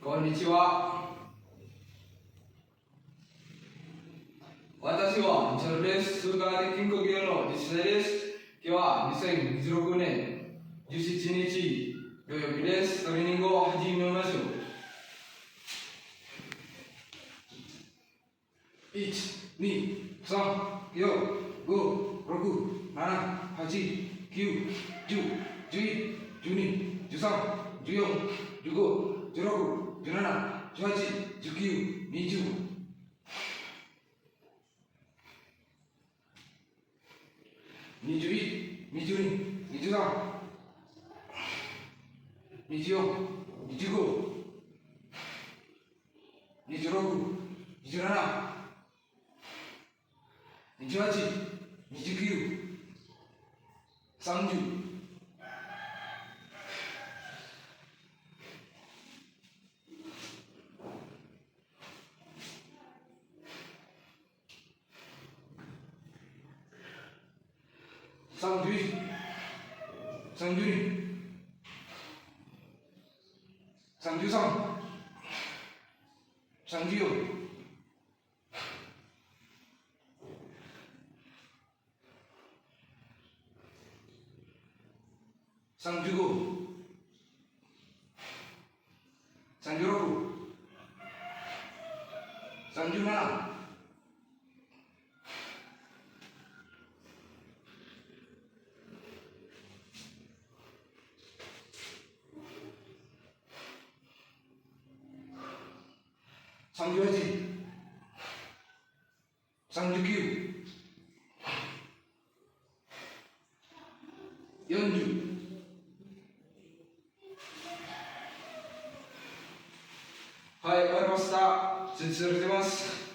こんにちは。私は日野です。数学的研究業の西田です。今日は2026年17日土曜日です。トレーニングを始めましょう。1、2、3、4、5、6、7、8、9、10、11、12、13、14、15、16、17、18、19、20。21、22、23、24、25、26、27、28、29、30。31、32、33、34、35、36、37、38、39、40。はい、終わりました。設置されてます。